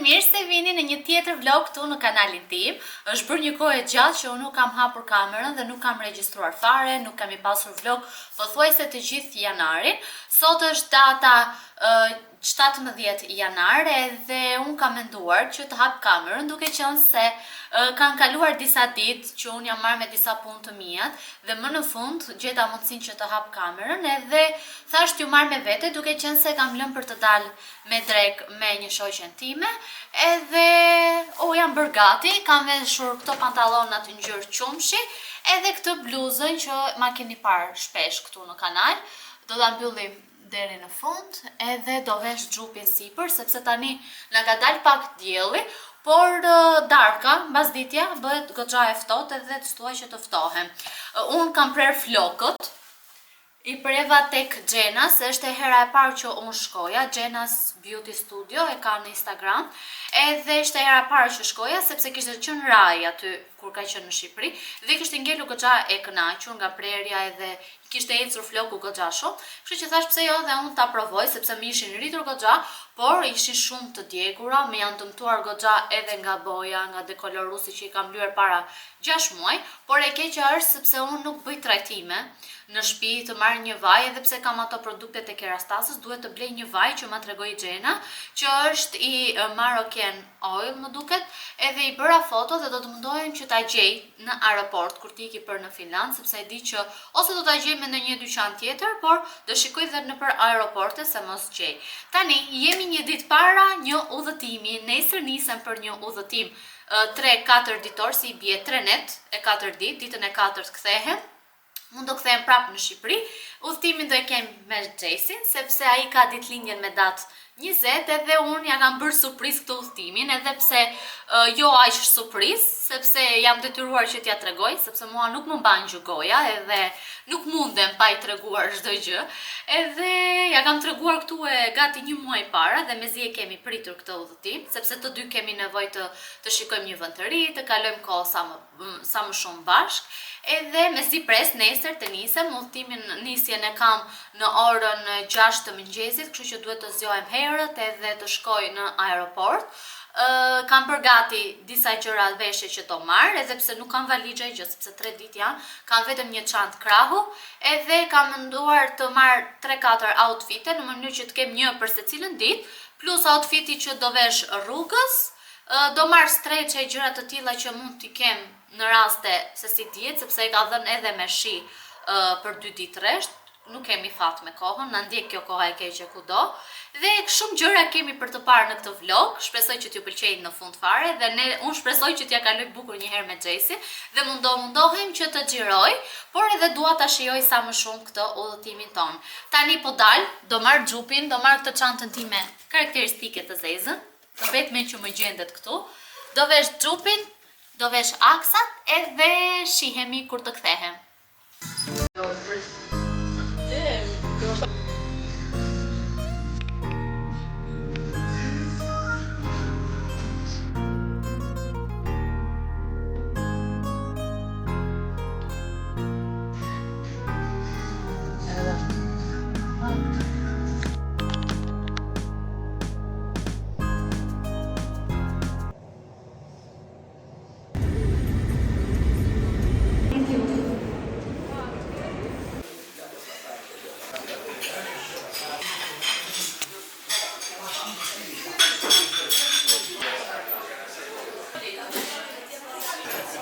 mirë se vini në një tjetër vlog këtu në kanalin tim. Është bërë një kohë e gjatë që unë nuk kam hapur kamerën dhe nuk kam regjistruar fare, nuk kam i pasur vlog pothuajse të gjithë janarin. Sot është data 17 janar dhe unë kam menduar që të hap kamerën, duke qenë se kanë kaluar disa ditë që unë jam marrë me disa punë të mia dhe më në fund gjeta mundësinë që të hap kamerën edhe thash t'ju marr me vete, duke qenë se kam lënë për të dalë me drek me një shoqen time edhe jam bërë gati, kam veshur këto pantallona të ngjyrë qumshi edhe këtë bluzën që ma keni parë shpesh këtu në kanal. Do ta mbyllim deri në fund edhe do vesh xhupi sipër sepse tani na ka dalë pak dielli, por darka, mbasditja, bëhet goxha e ftohtë edhe të thuaj që të ftohem. Unë kam prerë flokët, i preva tek Gjenas, është e hera e parë që unë shkoja, Gjenas Beauty Studio, e ka në Instagram, edhe ishte e hera e parë që shkoja, sepse kishte qenë raj aty kur ka qenë në Shqipëri, dhe kishte ngelu goxha e kënaqur nga prerja edhe kishte ecur floku goxha shumë, kështu që thash pse jo dhe unë ta provoj sepse më ishin rritur goxha, por ishin shumë të djegura, më janë dëmtuar goxha edhe nga boja, nga dekolorusi që i kam lyer para 6 muaj, por e keqja është sepse unë nuk bëj trajtime në shtëpi të marr një vaj, edhe pse kam ato produktet e Kerastase, duhet të blej një vaj që ma tregoi Gjena, që është i Moroccan Oil, më duket, edhe i bëra foto dhe do të mundohem që ta gjej në aeroport kur t'i iki për në Finland, sepse e di që ose do ta gjej me në një dyqan tjetër, por do shikoj dhe nëpër aeroporte se mos gjej. Tani jemi një ditë para një udhëtimi, nesër nisem për një udhëtim 3-4 ditor, si i bie 3 net e 4 ditë, ditën e 4 kthehem. Unë do kthehem prapë në Shqipëri. Udhëtimin do e kem me Xhesin, sepse ai ka ditëlindjen me datë 20 edhe unë ja kam bërë surprizë këtë udhëtimin, edhe pse jo aq surprizë, sepse jam detyruar që t'ja tregoj, sepse mua nuk më mban gjë goja edhe nuk mundem pa i treguar çdo gjë. Edhe ja kam treguar këtu e gati një muaj para dhe mezi e kemi pritur këtë udhëtim, sepse të dy kemi nevojë të shikojmë një vend të ri, të kalojmë kohë sa më shumë bashk. Edhe mezi pres nesër të nisem, udhëtimin nisjen e kam në orën 6 të mëngjesit, kështu që duhet të zgjohem herët edhe të shkoj në aeroport. Kam bërë gati disa gjëra veshje që do marr, edhe pse nuk kam valixhe gjë, sepse 3 ditë janë, kam vetëm një çantë krahu, edhe kam menduar të marr 3-4 outfite në mënyrë që të kem një për secilën ditë, plus outfiti që do vesh rrugës. Do marr streçe e gjëra të tilla që mund t'i kem në raste se si diet, sepse e ka dhënë edhe me shi për 2 ditë rresht, nuk kemi fat me kohën, na ndjek kjo koha e keqe kudo. Dhe shumë gjëra kemi për të parë në këtë vlog, shpresoj që t'ju pëlqejnë në fund fare dhe unë shpresoj që t'ja kaloj bukur një herë me Xhesin dhe mundohem që të xhiroj, por edhe dua ta shijoj sa më shumë këtë udhëtimin ton. Tani po dal, do marr xhupin, do marr këtë çantën time karakteristike të zezën, të vetme që më gjendet këtu, do vesh xhupin, do vesh aksat edhe shihemi kur të kthehem.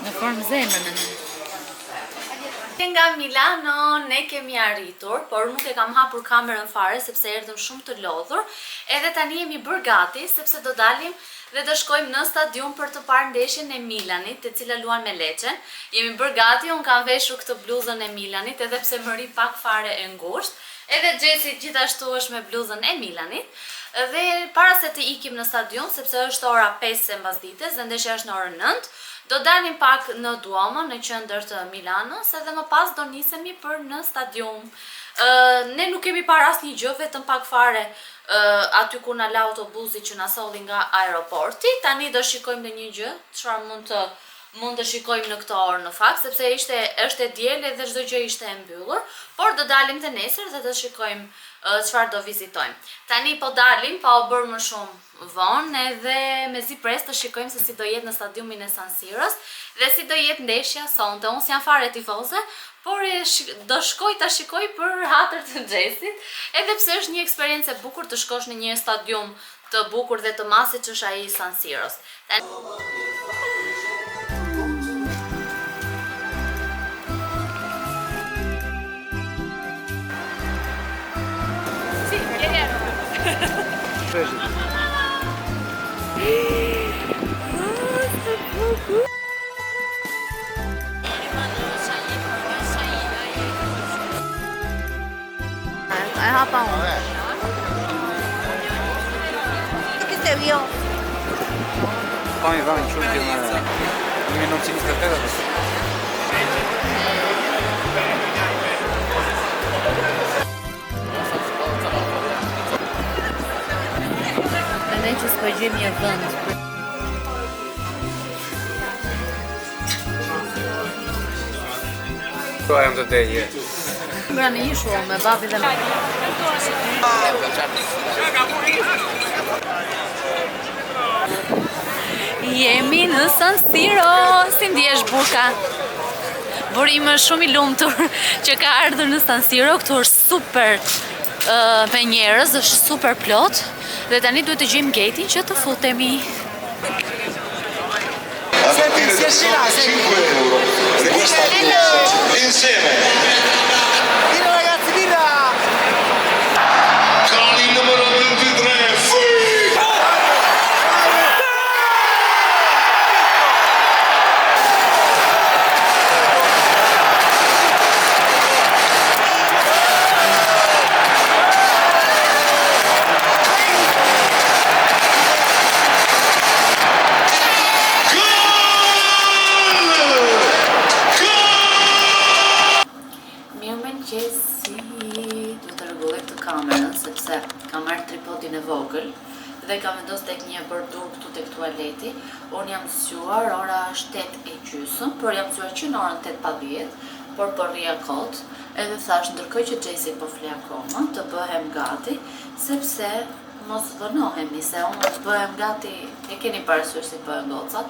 Në formë zemrën në. Nga Milano ne kemi arritur, por nuk e kam hapur kamerën fare sepse erdhëm shumë të lodhur. Edhe tani jemi bërë gati sepse do dalim dhe do shkojmë në stadium për të parë ndeshjen e Milanit, e cila luan me Lecën. Jemi bërë gati, unë kam veshur këtë bluzën e Milanit, edhe pse më ri pak fare e ngushtë. Edhe Xhesi gjithashtu është me bluzën e Milanit. Dhe para se të ikim në stadium, sepse është ora 5 mbasdites dhe ndeshja është në orën 9, do dalim pak në Duomo, në qendër të Milanos, edhe më pas do nisemi për në stadium. Ne nuk kemi parë asnjë gjë, vetëm pak fare aty ku na la autobusi që na solli nga aeroporti. Tani do shikojmë në një gjë, çfarë mund të mund të shikojmë në këtë orë në fakt, sepse është e diel dhe çdo gjë ishte e mbyllur, por do dalim të nesër dhe të shikojmë çfarë do vizitojmë. Tani po dalim pa u bërë më shumë vonë edhe mezi pres të shikojmë se si do jetë në stadiumin e San Siros dhe si do jetë ndeshja sonte. Unë s'jam fare tifoze, por do shkoj ta shikoj për hatër të Xhesit, edhe pse është një eksperiencë e bukur të shkosh në një stadium të bukur dhe të masit që është ai San Siros. Ai hapa unë. Che sei io? Poi va in giù di un minuto sinistra terra. Ne që s'po gjejmë një vend. So I am the day here. Mbra në ishull me babi dhe me. Jemi në San Siro, si ndjesh buka? Burim shumë i lumtur që ka ardhur në San Siro, këtu është super me njerëz, është super plot dhe tani duhet të gjejmë gatein që të futemi. A partire da solo 5 euro se questa insieme. Tira ragazzi, tira! Con il numero 23 Sepse kam marrë tripodin e vogël dhe kam vendosur tek një bordur këtu tek tualeti. Unë jam zgjuar, ora është 8:30, por jam zgjuar që në orën 8:10, por po rria kot, edhe thash ndërkohë që Xhesi po fle akoma, të bëhem gati, sepse mos vënohemi, se unë të bëhem gati, e keni parasysh si bëhen gocat,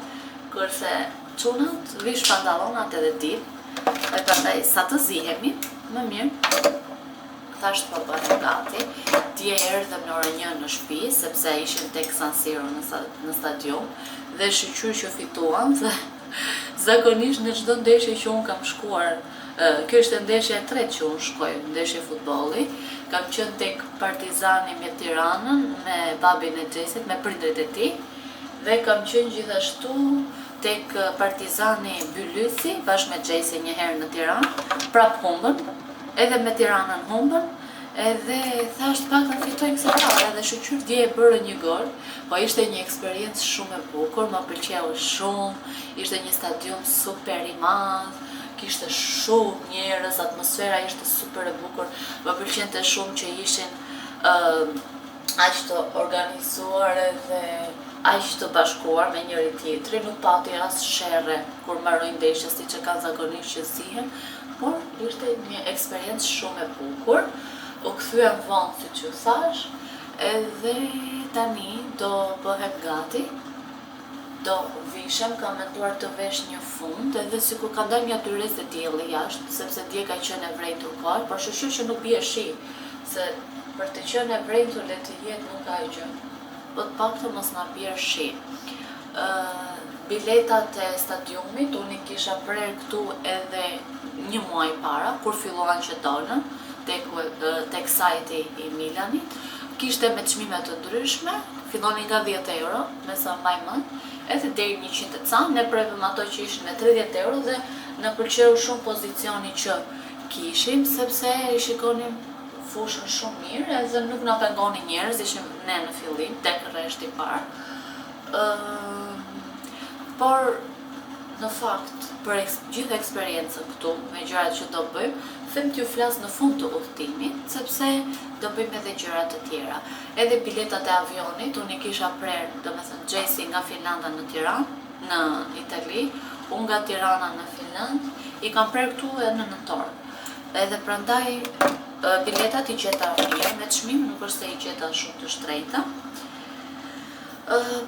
kurse çunat vish pantallonat edhe dip, e prandaj sa të zihemi, më mirë. Thashtë po bëhem gati, dje erdhëm në orën 1 në shtëpi, sepse ishim tek San Siro në stadium, dhe shqyr që fituan, dhe zakonisht në çdo ndeshje që unë kam shkuar, kjo ishte ndeshja e tretë që unë shkoj, ndeshje futbolli, kam qenë tek Partizani me Tiranën, me babin e Xhesit, me prindrit e tij, dhe kam qenë gjithashtu tek Partizani Bylysi, bashkë me Xhesin një herë në Tiranë, prap humbën, edhe me Tiranën humbën, edhe thashtë pak të fitojnë kësa rara, edhe shqyr dje e bërë një gol, po ishte një eksperiencë shumë e bukur, më pëlqeu shumë, ishte një stadium super i madh, kishte shumë njerëz, atmosfera ishte super e bukur, më pëlqente shumë që ishin aq të organizuar edhe aq të bashkuar me njëri tjetrin, nuk pati as sherre kur mbarojnë ndeshjes siç e kanë zakonisht që zihen, por ishte një eksperiencë shumë e bukur. U kthyem vonë siç ju thash, edhe tani do bëhem gati. Do vishem, kam menduar të vesh një fund, edhe sikur ka dalë një ytyres e dielli jashtë, sepse dje ka qenë e vrejtur kohë, por shqyr që nuk bie shi, se për të qenë e vrejtur le të jetë nuk ka gjë, po të paktën mos na bie shi. Biletat e stadiumit unë i kisha prerë këtu edhe një muaj para, kur filluan që dolën tek sajti i Milanit, kishte me çmime të ndryshme, fillonin nga 10 euro, me sa mbaj mend, edhe deri 100 e ca, ne prevëm ato që ishin me 30 euro dhe në pëlqeu shumë pozicioni që kishim, sepse i shikonim fushën shumë mirë, edhe nuk na pengonin njerëz, ishim ne në fillim, tek rreshti i parë. Por në fakt, për gjithë eksperiencën këtu, me gjërat që do bëjmë, them t'ju flas në fund të udhëtimit, sepse do bëjmë edhe gjëra të tjera. Edhe biletat e avionit, unë i kisha prerë, domethënë Xhesi nga Finlanda në Tiranë, në Itali, unë nga Tirana në Finland, i kam prerë këtu edhe në nëntor. Edhe prandaj biletat i gjeta mirë, me çmim, nuk është se i gjeta shumë të shtrejta.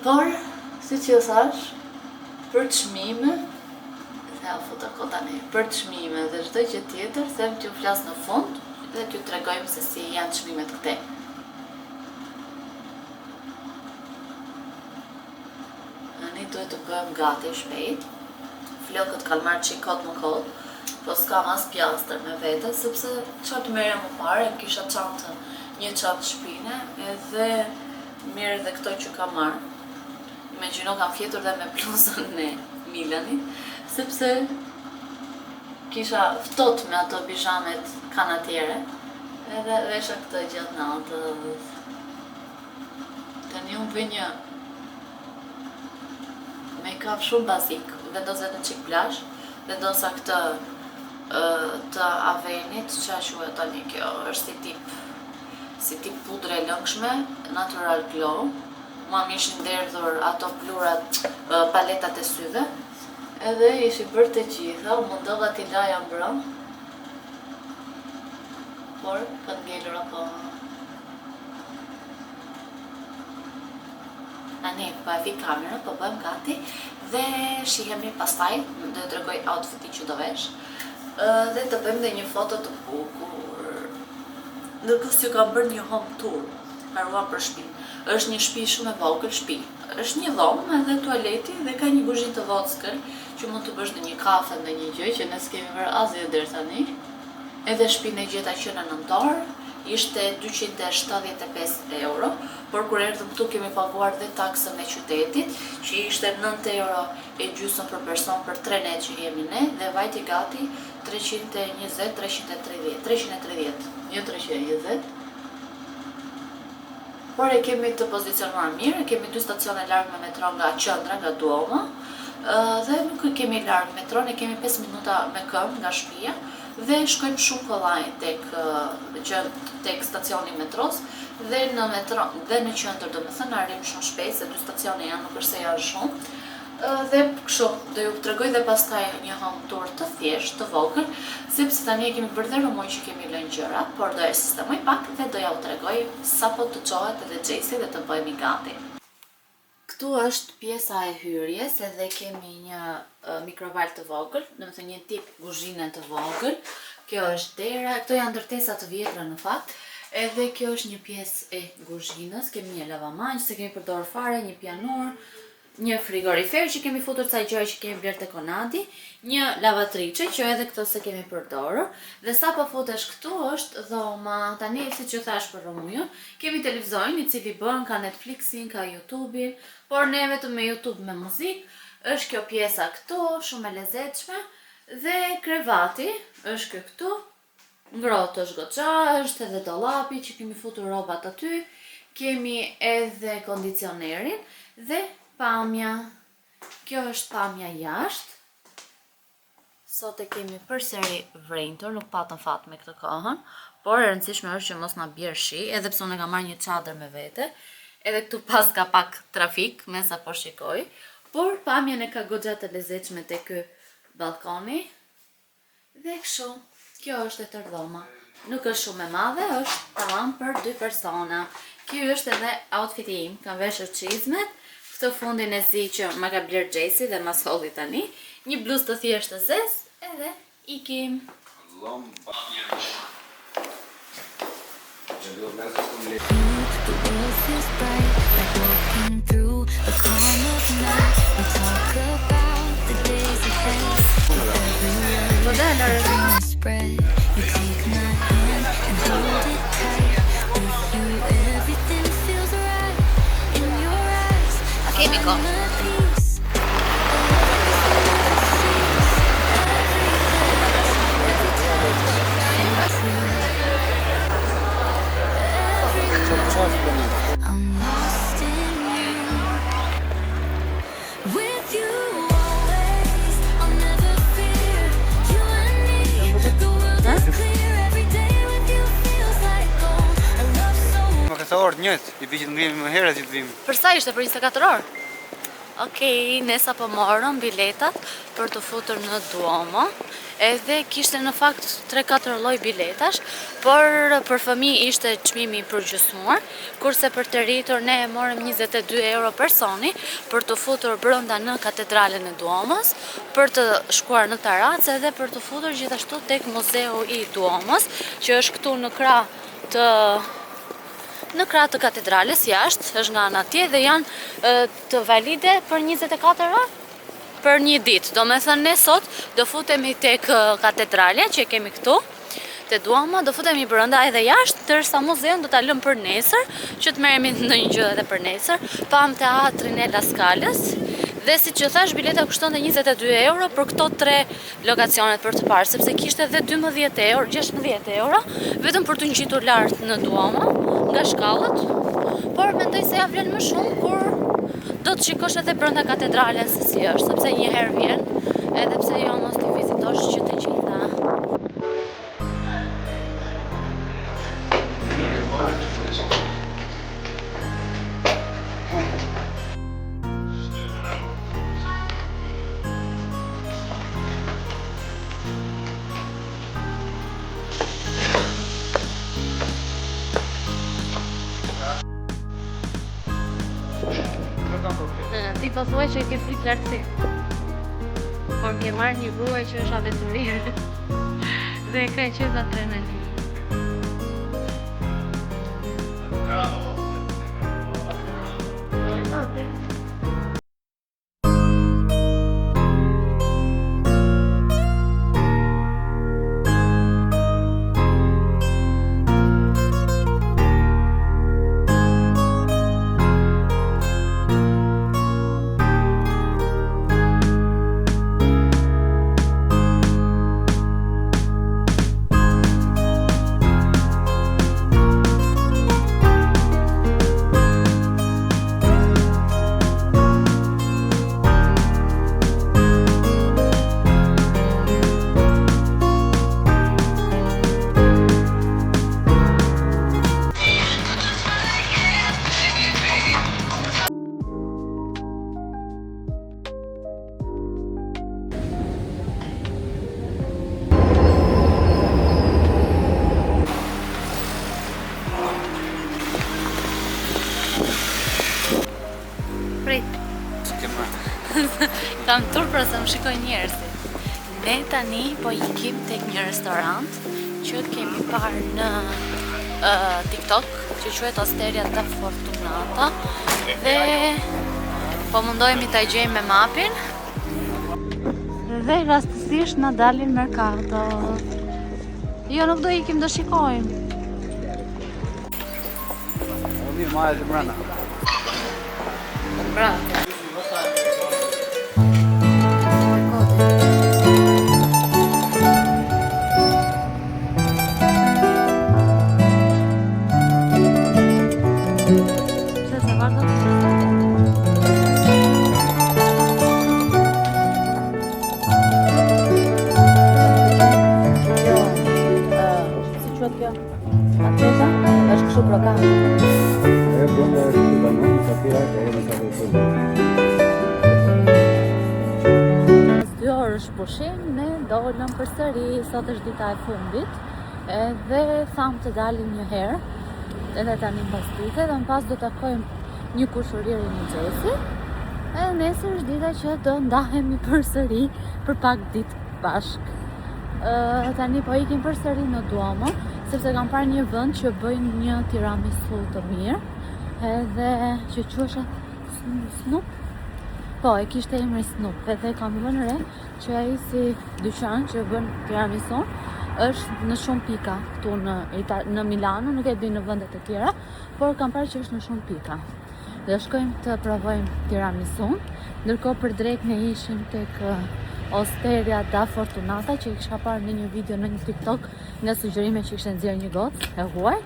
Por, si që thash, për çmime, për çmime dhe çdo gjë tjetër, them t'ju flas në fund dhe t'ju tregojmë se si janë çmimet këtej. Ne duhet të bëjmë gati shpejt. Flokët kanë marrë çik kot më kot, po s'kam as pjastër me vete, sepse çfarë të merrem më parë, kisha çantën, një çantë shpine, edhe mirë edhe këto që kam marrë. Imagjino kam fjetur dhe me bluzën e Milanit, sepse kisha ftohtë me ato pijamet kanatiere, edhe vesha këtë gjatë natës. Tani unë bëj një make-up shumë bazik, vendos vetëm çik blush, vendosa këtë të Avenit, që quhet tani kjo, është si tip pudre e lëngshme, Natural Glow. Ma më ishin derdhur ato plurat, paletat e syve, edhe ishi bërë të gjitha, mundova t'i laja mbrëm, por kanë ngelur akoma. Ne po e vi kamerën, po bëjmë gati dhe shihemi pastaj, do të tregoj outfiti që do vesh dhe të bëjmë dhe një foto të bukur. Ndërkohë që kam bërë një home tour, haruam për shtëpi. Është një shtëpi shumë e vogël, shtëpi. Është një dhomë edhe tualeti dhe ka një kuzhinë të vockël që mund të bësh në një kafe, në një gjë që ne s'kemi bërë asgjë deri tani. Edhe shtëpinë e gjeta që në nëntor, ishte 275 euro, por kur erdhëm këtu kemi paguar dhe taksën e qytetit, që ishte 9 euro e gjysmë për person për 3 net që jemi ne, dhe vajti gati 320, 330, jo 320. Por e kemi të pozicionuar mirë, kemi 2 stacione larg me metro nga qendra, nga Duomo, dhe nuk kemi larg metron, e kemi 5 minuta me këmbë nga shtëpia, dhe shkojmë shumë kollaj tek stacioni metros dhe në metro dhe në qendër, domethënë arrim shumë shpejt se 2 stacione janë, nuk është se janë shumë. Dhe kështu, do ju tregoj dhe pastaj një home tour të thjeshtë, të vogël, sepse tani e kemi bërë dhe rumoj që kemi lënë gjëra, por do e sistemoj pak dhe do ja u tregoj sapo të çohet edhe Gjesi dhe të bëhemi gati. Këtu është pjesa e hyrjes, edhe kemi një mikrovalë të vogël, domethënë një tip kuzhine të vogël. Kjo është dera, këto janë ndërtesa të vjetra në fakt, edhe kjo është një pjesë e kuzhinës, kemi një lavamajë që kemi përdorur fare, një pianor, një frigorifer që kemi futur ca gjëra që kemi blerë te Konadi, një lavatriçe që edhe këto se kemi përdorur, dhe sa po futesh këtu është dhoma. Tani siç ju thash për Romujon, kemi televizorin i cili bën ka Netflixin, ka YouTubein, por ne vetëm me YouTube me muzikë. Është kjo pjesa këtu, shumë e lezetshme, dhe krevati është këtu. Ngrohtë është goxha, është edhe dollapi që kemi futur rrobat aty. Kemi edhe kondicionerin dhe pamja. Kjo është pamja jashtë. Sot e kemi përsëri vrentur, nuk patëm fat me këtë kohën, por e rëndësishme është që mos na bjerë shi, edhe pse unë kam marrë një çadër me vete. Edhe këtu pas ka pak trafik, me sa po shikoj, por pamjen e ka goxha të lezetshme te ky balkoni. Dhe kështu, kjo është e tërdhoma. Nuk është shumë e madhe, është tamam për 2 persona. Ky është edhe outfiti im, kam veshur çizmet, këtë fundin e zi që ma ka bler Gjesi dhe mas holli tani, një bluzë të thjeshtë të zezë, edhe ikim. Okay, Miko. Orë njët, i bëjtë ngrimë më herët i të vim. Për sa ishte, për 24 orë? Okej, nesa po morëm biletat për të futur në Duomo. Edhe kishte në fakt 3-4 lloj biletash, por për fëmijë ishte çmimi i përgjysmuar, kurse për të rritur ne e morëm 22 euro personi për të futur brenda në katedralen e Duomos, për të shkuar në terracë edhe për të futur gjithashtu tek muzeu i Duomos, që është këtu në krah të katedrales jashtë, është nga ana tjetër dhe janë të valide për 24 orë për një ditë. Do me thënë ne sot do futemi tek katedralja që kemi këtu, te Duomo, do futemi brenda edhe jashtë, ndërsa muzeun do ta lëm për nesër, që të merremi ndonjë gjë edhe për nesër. Pam teatrin e La Scales. Dhe si që thash, bileta kushtonte 22 euro për këto 3 lokacionet për të parë, sepse kishte edhe 12 euro, 16 euro, vetëm për të ngjitur lart në Duomo, nga shkallët, por mendoj se ja vlen më shumë kur do të shikosh edhe brenda katedrales se si është, sepse një herë vjen, edhe pse jo mos t'i vizitosh që të gjitha. Ti po thuaj që ke frikë lartësi. Por ke marrë një gruaj që është aventurirë dhe e ka qenë adrenalinë. Kam tur për se më shikoj njerëzit. Ne tani po ikim tek një restorant që kemi parë në TikTok, që quhet Osteria da Fortunata, dhe po mundohemi ta gjejmë me mapin. Dhe rastësisht na dalin Mercato. Jo, nuk do ikim, do shikojmë. Mirë, ma e të mrena. Bravo. Pushim, ne dolëm përsëri, sot është dita e fundit, edhe thamë të dalim një herë, edhe tani pas dite, dhe në pas do takojmë një kushuriri një gjesi, edhe nesër është dita që do ndahemi përsëri për pak ditë bashk. Tani po ikim përsëri në Duomo, sepse kam parë një vend që bëjnë një tiramisu të mirë, edhe që quhet Snoop. Po, e kishte emri Snoop, edhe kam vënë re që ai si dyqan që bën tiramisu është në shumë pika këtu në Milano, nuk e di në vendet e tjera, por kam parë që është në shumë pika. Dhe shkojmë të provojmë tiramisu, ndërkohë për drejt ne ishim tek Osteria da Fortunata, që i kisha parë në një video në një TikTok nga sugjerime që kishte nxjerrë një gocë e huaj,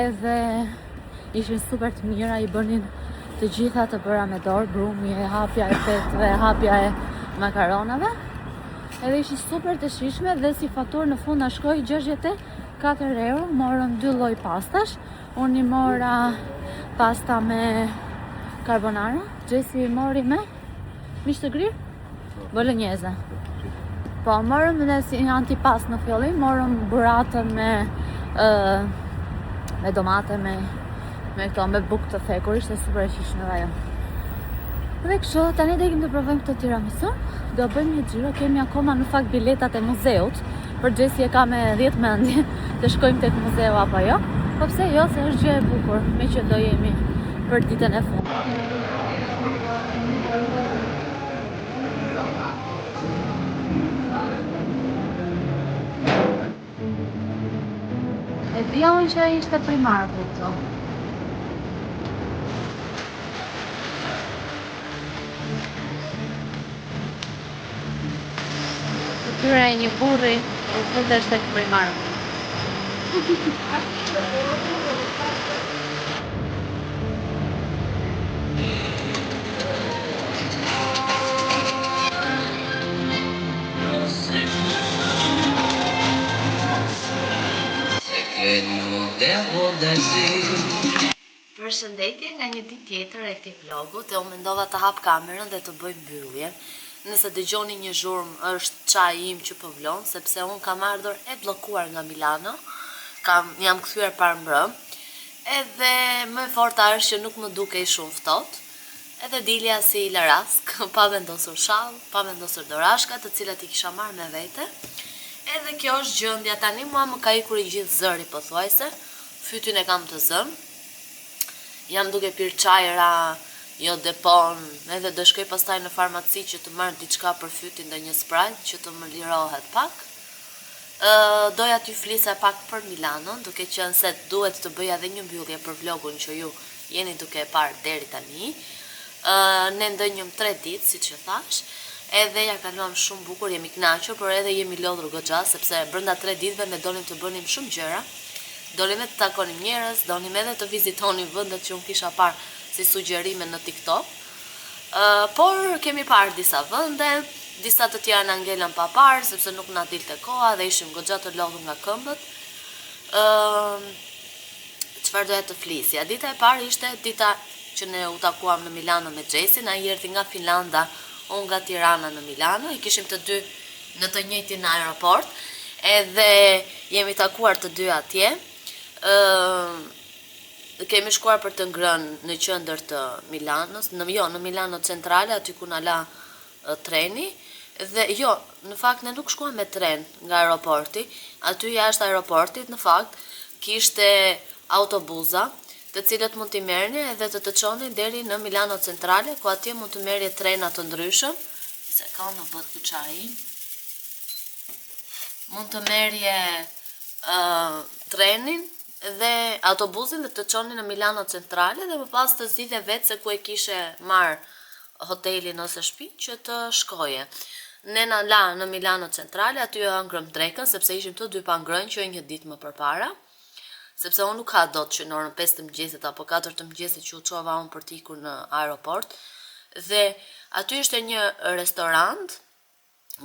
edhe ishin super të mira, i bënin të gjitha të bëra me dorë, brumi, hapja e petëve, hapja e makaronave, edhe ishin super të shishme, dhe si faturë në fund na shkoi 64 euro, morëm 2 lloj pastash, unë i mora pasta me carbonara, Gjesi mori me mish të grirë, bolognese. Po, morëm dhe si antipas në fillim, morëm buratën me domate, me këto, me bukë të thekur, ishte super e qishme dhe ajo. Dhe kështu, tani do ikim të provojmë këtë tiramisu, do bëjmë një xhiro, kemi akoma në fakt biletat e muzeut, për Gjesi e ka me 10 mendje të shkojmë tek muzeu apo jo, po pse jo, se është gjë e bukur, me që do jemi për ditën e fundit. E dhja unë që ishte primar për këto. Këtyra e një burri, u fund është tek primar. Përshëndetje nga një ditë tjetër e këtij vlogu, dhe unë mendova të hap kamerën dhe të bëj mbyllje. Nëse dëgjoni një zhurmë është çaji im që po vlon, sepse unë kam ardhur e bllokuar nga Milano, jam kthyer para mbrëm, edhe më e forta është që nuk më dukej shumë ftohtë. Edhe dilja si larask, pa vendosur shall, pa vendosur dorashka, të cilat i kisha marrë me vete. Edhe kjo është gjendja tani, mua më ka ikur i gjithë zëri pothuajse, fytyn e kam të zëm. Jam duke pirë çajra, jo depon, edhe do shkoj pastaj në farmaci që të marr diçka për fytyn dhe një Sprite që të më lirohet pak. Doja t'ju flisa pak për Milanon, duke qenë se duhet të bëja edhe një mbyllje për vlogun që ju jeni duke e parë deri tani. Ne ndonjëm 3 ditë, siç e thash, edhe ja kaluam shumë bukur, jemi kënaqur, por edhe jemi lodhur goxha, sepse brenda 3 ditëve ne donim të bënim shumë gjëra. Donim të takonim njerëz, donim edhe të vizitonim vendet që unë kisha parë si sugjerime në TikTok. Por kemi parë disa vende, disa të tjera na ngelën pa parë, sepse nuk na dilte koha dhe ishim goxha të lodhur nga këmbët. Çfarë doja të flisja? Dita e parë ishte dita që ne u takuam në Milano me Gjesin, ai erdhi nga Finlanda, unë nga Tirana në Milano, i kishim të dy në të njëjtin aeroport, edhe jemi takuar të dy atje. Kemi shkuar për të ngrënë në qendër të Milanos, në Milano centrale, aty ku na la treni, dhe jo, në fakt ne nuk shkuam me tren nga aeroporti, aty jashtë aeroportit në fakt kishte autobuza, të cilët mund t'i merrni edhe të çonin deri në Milano centrale, ku atje mund të merrje trena të ndryshëm, se ka në bët ky çaji. Mund të merrje trenin dhe autobusin dhe të çonin në Milano centrale dhe më pas të zgjidhje vetë se ku e kishe marr hotelin ose shtëpi që të shkoje. Ne na la në Milano centrale, aty e hëngrëm drekën sepse ishim të dy pa ngrënë që një ditë më përpara. Sepse unë nuk ha dot që në orën 5 të mëngjesit apo 4 të mëngjesit që u çova unë për të ikur në aeroport. Dhe aty ishte një restorant,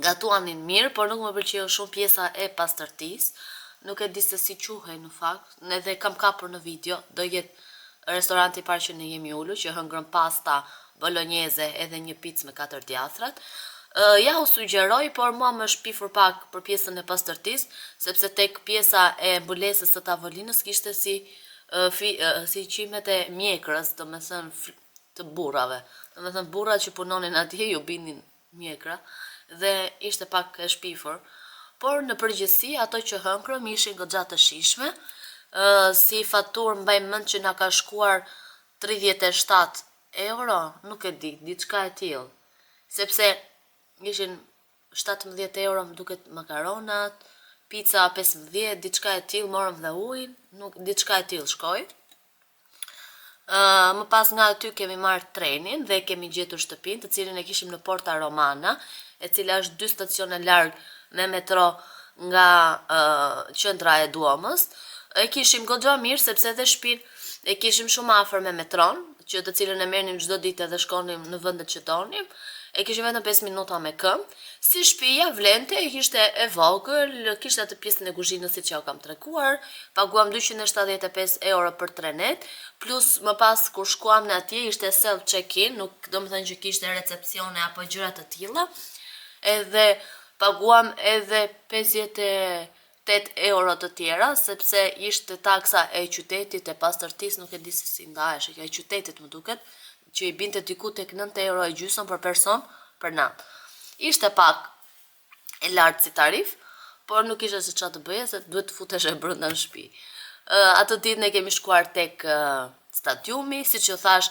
gatuanin mirë, por nuk më pëlqeu shumë pjesa e pastërtisë. Nuk e di se si quhej në fakt, edhe kam kapur në video, do jetë restoranti i parë që ne jemi ulur, që hëngrëm pasta bolognese edhe një picë me 4 djathrat. Ja u sugjeroj, por mua më shpifur pak për pjesën e pastërtisë, sepse tek pjesa e mbulesës së tavolinës kishte si qimet e mjekrës, domethënë të burrave. Domethënë burrat që punonin atje ju binin mjekra dhe ishte pak e shpifur. Por në përgjithësi ato që hëngrëm ishin goxha të shijshme. Si faturë mbaj mend që na ka shkuar 37 euro, nuk e di, diçka e tillë. Sepse ishin 17 euro më duket makaronat, pica 15, diçka e tillë, morëm dhe ujin, diçka e tillë shkoi. Më pas nga aty kemi marrë trenin dhe kemi gjetur shtëpinë, të cilin e kishim në Porta Romana, e cila është 2 stacione larg me metro nga qendra e Duomës. E kishim goxha mirë sepse edhe shtëpinë e kishim shumë afër me metron, që të cilën e merrnim çdo ditë dhe shkonim në vendet që donim. e kishim vetëm 5 minuta me këmbë. Si shtëpia vlente ishte e vogël, kishte atë pjesën e kuzhinës siç ja kam treguar, paguam 275 euro për 3 net, plus më pas kur shkuam në atje ishte self check-in, nuk domethënë që kishte recepcione apo gjëra të tilla. Edhe paguam edhe 58 euro të tjera, sepse ishte taksa e qytetit e pastërtisë, nuk e di se si ndahesh, e qytetit më duket, që i binte diku tek 9 euro e gjysmë për person për natë. Ishte pak e lartë si tarif, por nuk ishte se çfarë të bëje, se duhet të futesh e brenda në shtëpi. Atë ditë ne kemi shkuar tek stadiumi, siç ju thash,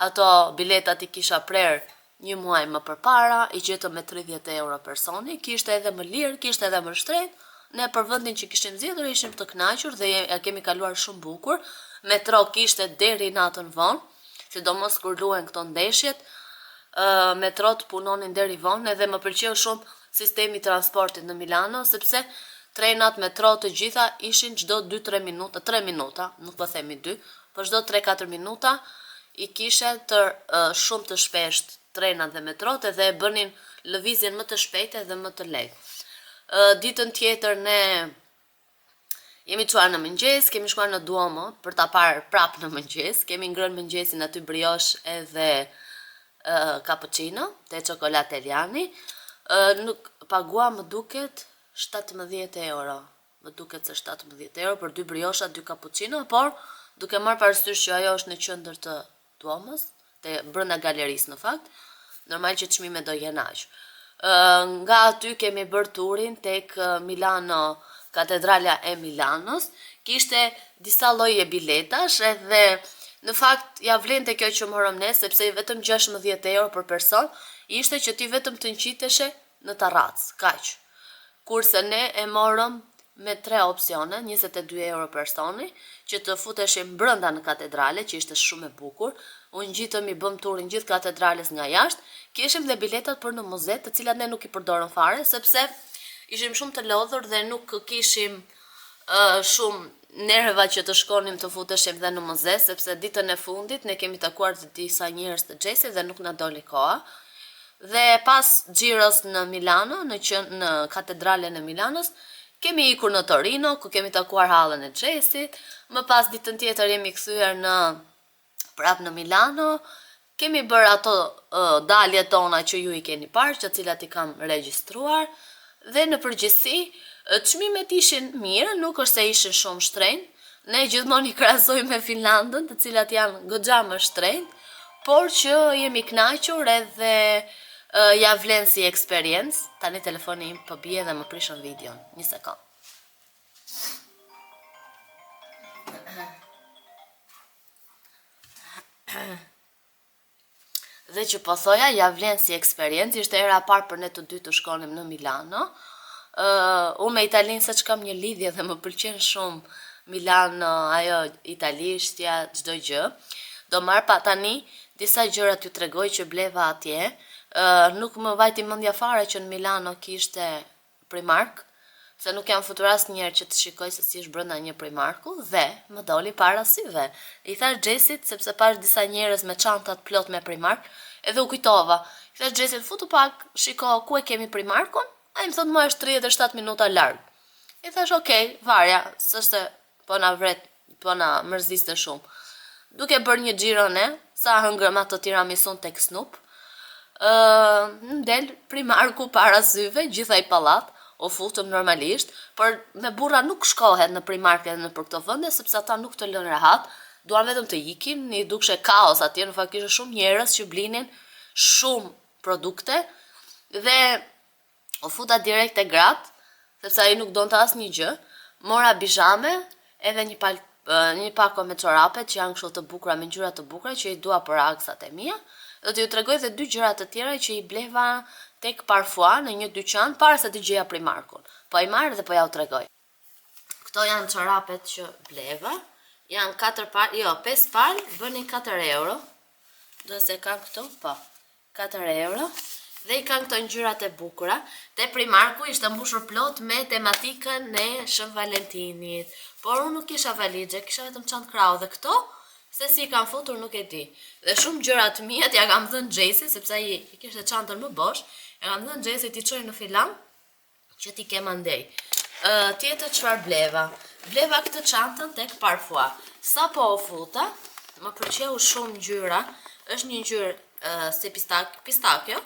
ato biletat i kisha prerë 1 muaj më përpara, i gjetëm me 30 euro personi, kishte edhe më lirë, kishte edhe më shtrenjtë. Ne për vendin që kishim zgjedhur ishim të kënaqur dhe ja kemi kaluar shumë bukur. Metro kishte deri natën vonë, sidomos kur luajn këto ndeshjet. Metrot punonin deri vonë edhe më pëlqeu shumë sistemi i transportit në Milano, sepse trenat metro të gjitha ishin çdo 2-3 minuta, 3 minuta, nuk po themi 2, por çdo 3-4 minuta i kishe shumë të shpesht trenat dhe metrot edhe e bënin lëvizjen më të shpejtë dhe më të lehtë. Ditën tjetër ne jemi çuar në mëngjes, kemi shkuar në Duomo për ta parë prapë në mëngjes, kemi ngrënë mëngjesin aty brioche edhe cappuccino, te çokoladë Eliani. Nuk pagua më duket 17 euro. Më duket se 17 euro për 2 briosha, 2 cappuccino, por duke marrë parasysh që ajo është në qendër të Duomos, te brenda galerisë në fakt, normal që çmime do jenë aq. Nga aty kemi bërë turin tek Milano, katedralja e Milanos, kishte disa lloje biletash edhe në fakt ja vlente kjo që morëm ne, sepse vetëm 16 euro për person, ishte që ti vetëm të nqiteshe në terrac, kaq. Kurse ne e morëm me 3 opsione, 22 euro personi, që të futeshim brenda në katedrale, që ishte shumë e bukur. Unë ngjitëm i bëm turin gjithë katedrales nga jashtë, kishim dhe biletat për në muze, të cilat ne nuk i përdorëm fare, sepse ishim shumë të lodhur dhe nuk kishim shumë nerva që të shkonim të futeshim dhe në muze, sepse ditën e fundit ne kemi takuar të disa njerëz të Xhesit dhe nuk na doli koha. Dhe pas xhiros në Milano, në katedralen e Milanos, kemi ikur në Torino, ku kemi takuar hallën e Xhesit. Më pas ditën tjetër jemi kthyer prapë në Milano. Kemi bërë ato daljet tona që ju i keni parë, që cilat i kam regjistruar. Dhe në përgjithësi, çmimet ishin mirë, nuk është se ishin shumë shtrenjtë. Ne gjithmonë i krahasojmë me Finlandën, të cilat janë goxha më shtrenjtë, por që jemi kënaqur edhe ja vlen si eksperiencë. Tani telefoni im po bie dhe më prishën videon. Një sekond. Dhe që po thoja, ja vlen si eksperiencë, ishte era e parë për ne të dy të shkonim në Milano. Unë me Italinë se që kam një lidhje dhe më pëlqen shumë Milano, ajo italishtja, çdo gjë. Do marr pa tani disa gjëra t'ju tregoj që bleva atje. Nuk më vajti mendja fare që në Milano kishte Primark, se nuk jam futur asnjëherë që të shikoj se si është brenda një Primarku dhe më doli para syve. I thash Xhesit sepse pash disa njerëz me çantat plot me Primark, edhe u kujtova. I thash Xhesit, futu pak, shiko ku e kemi Primarkun? Ai më thotë më është 37 minuta larg. I thash okay, varja, s'është po na vret, po na mërziste shumë. Duke bërë një xhiro ne, sa hëngrëm ato tiramisun tek Snoop. Ndel Primarku para syve, gjithaj pallat, o futëm normalisht, por me burra nuk shkohet në Primark edhe në për këto vende, sepse ata nuk të lënë rehat, duan vetëm të ikin, një dukshe kaos atje, në fakt kishte shumë njerëz që blinin shumë produkte, dhe o futa direkt e gratë, sepse ai nuk donte asnjë gjë, mora bizhame, edhe një pako me çorape që janë kështu të bukura me ngjyra të bukura që i dua për aksat e mia. Do t'ju tregoj edhe 2 gjëra të tjera që i bleva tek Parfois në një dyqan para se të gjeja Primarkun. Po i marr dhe po ja u tregoj. Këto janë çorapet që bleva. Janë 5 palë, bënin 4 euro. Do se kanë këto? Po. 4 euro. Dhe i kanë këto ngjyrat e bukura. Te Primarku ishte mbushur plot me tematikën e Shën Valentinit. Por unë nuk kisha valixhe, kisha vetëm çantë krau dhe këto Se si kam futur nuk e di. Dhe shumë gjëra të mia ja kam dhënë Xhesit sepse ai i kishte çantën më bosh, e kam dhënë Xhesit ti çoj në filan që ti ke mandej. Tjetër çfarë bleva? Bleva këtë çantën tek Parfois. Sa po o futa, më pëlqeu shumë ngjyra. Është një ngjyrë si pistakjo,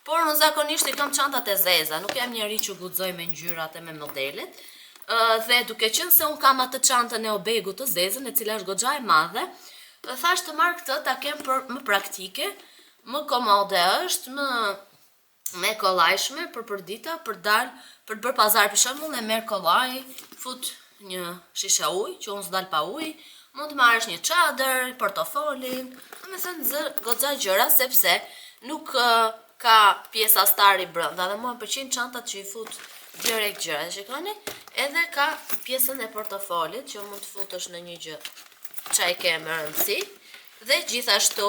por unë zakonisht i kam çantat e zeza, nuk jam njeri që guxoj me ngjyrat e me modelet. Dhe duke qenë se unë kam atë çantën e Obegut të zezën, e cila është goxha e madhe, dhe thash të marr këtë ta kem për më praktike, më komode është, më kollajshme për përdita, për dal, për të bërë pazar për shembull, e merr kollaj, fut një shishe ujë, që unë s'dal pa ujë, mund të marrësh një çadër, portofolin, domethënë goxha gjëra sepse nuk ka pjesa stari brenda dhe mua më pëlqejnë çantat që i fut direkt gjëra. Shikoni, edhe ka pjesën e portofolit që mund të futesh në një gjë që ai ke më rëndësi. Dhe gjithashtu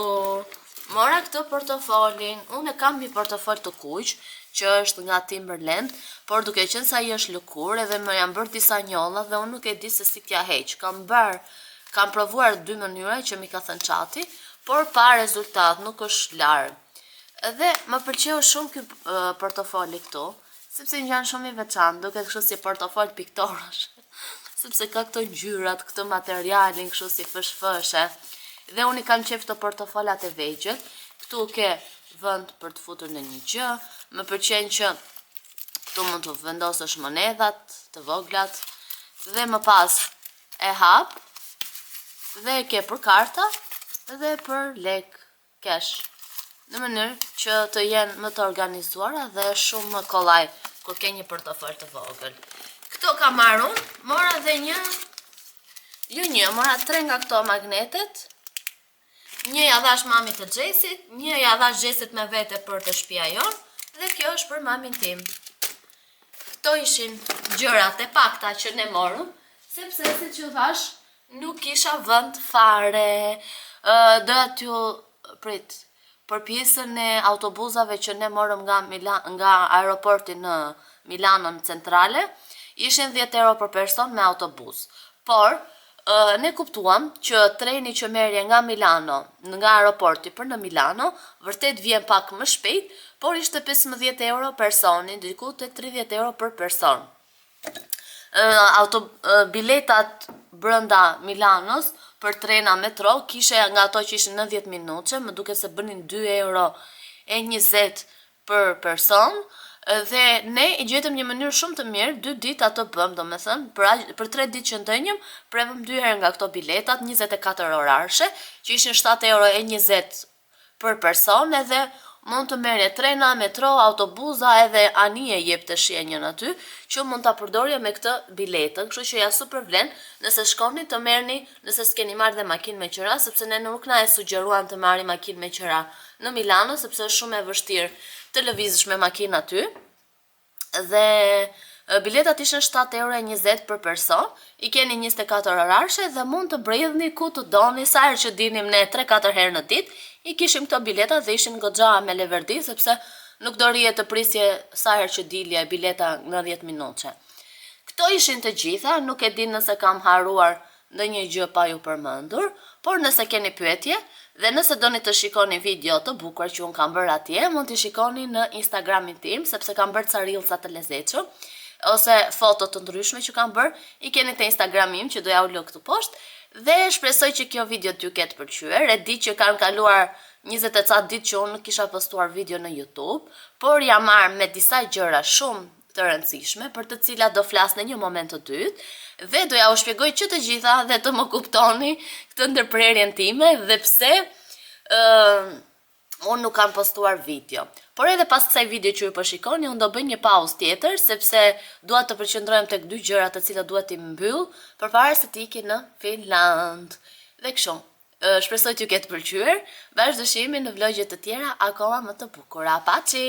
mora këtë portofolin, unë kam një portofol të kuq që është nga Timberland, por duke qenë se ai është lëkur edhe më janë bërë disa njolla dhe unë nuk e di se si t'ja heq. Kam provuar 2 mënyra që mi ka thënë çati, por pa rezultat, nuk është larg. Edhe më pëlqeu shumë ky portofoli këtu, sepse janë shumë i veçantë, duket kështu si portofol piktorësh. Sepse ka këto ngjyrat, këtë materialin kështu si fshfshe. Dhe unë i kam qef të portofolat e vegjël. Këtu ke vend për të futur në një gjë. Më pëlqen që këtu mund të vendosësh monedhat të voglat dhe më pas e hap dhe e ke për karta dhe për lek cash. Në mënyrë që të jenë më të organizuara dhe shumë më kollaj kur ke një portofol të vogël. Këto kam marrë unë, mora dhe mora 3 nga këto magnetet. Një ja dhash mamit të Xhesit, një ja dhash Xhesit me vete për të shtëpia jonë, dhe kjo është për mamin tim. Këto ishin gjërat e pakta që ne morëm, sepse si që thash, nuk kisha vend fare. Doja t'ju prit. Për pjesën e autobusave që ne morëm nga aeroporti në Milanon centrale, ishin 10 euro për person me autobus. Por, ne kuptuam që treni që merje nga Milano, nga aeroporti për në Milano, vërtet vjen pak më shpejt, por ishte 15 euro personin, diku të 30 euro për person. Biletat brenda Milanos për trena metro kishe nga ato që ishin 90 minutë, më duke se bënin 2 euro e 20 për person, dhe ne i gjetëm një mënyrë shumë të mirë, 2 ditë ato bëm, do me thënë, për 3 ditë që ndënjëm, prevëm 2 herë nga këto biletat, 24 orarshe, që ishin 7 euro e 20 për person, edhe mund të merje trena, metro, autobuza, edhe anije jep të shenjën aty, që mund të përdorje me këtë biletën, kështu që ja super vlen, nëse shkoni të merni, nëse s'keni marrë dhe makinë me qëra, sepse ne nuk na e sugjeruan të marri makinë me qëra në Milano, sepse është shumë e vështirë të lëvizësh me makinë aty, dhe biletat ishin 7 euro e 20 për person, i keni 24 orarshe dhe mund të bredhni ku të doni, sa herë që dinim ne 3-4 herë në ditë, i kishim këto biletat dhe ishin goxha me leverdi, sepse nuk do rije të prisje sa herë që dilje bileta në 10 minutë. Këto ishin të gjitha, nuk e di nëse kam haruar ndonjë gjë pa ju përmendur, por nëse keni pyetje dhe nëse doni të shikoni video të bukur që unë kam bërë atje, mund t'i shikoni në Instagramin tim, sepse kam bërë ca reelsa të lezetshëm, ose foto të ndryshme që kam bërë, i keni të Instagramim që doja u lë këtu poshtë, dhe shpresoj që kjo video t'ju ketë pëlqyer. E di që kanë kaluar 20 e ca ditë që unë nuk kisha postuar video në YouTube, por jam marrë me disa gjëra shumë të rëndësishme, për të cilat do flas në një moment të dytë, dhe doja u shpjegoj që të gjitha dhe të më kuptoni këtë ndërprerjen time dhe pse unë nuk kam postuar video. Por edhe pas kësaj video që ju po shikoni, unë do bëj një pauzë tjetër, sepse dua të përqendrohem tek 2 gjëra të cilat dua t'i mbyll, përpara se të iki në Finland. Dhe kështu, shpresoj t'ju ketë pëlqyer. Vazhdojmë në vlogje të tjera akoma më të bukura. Paçi!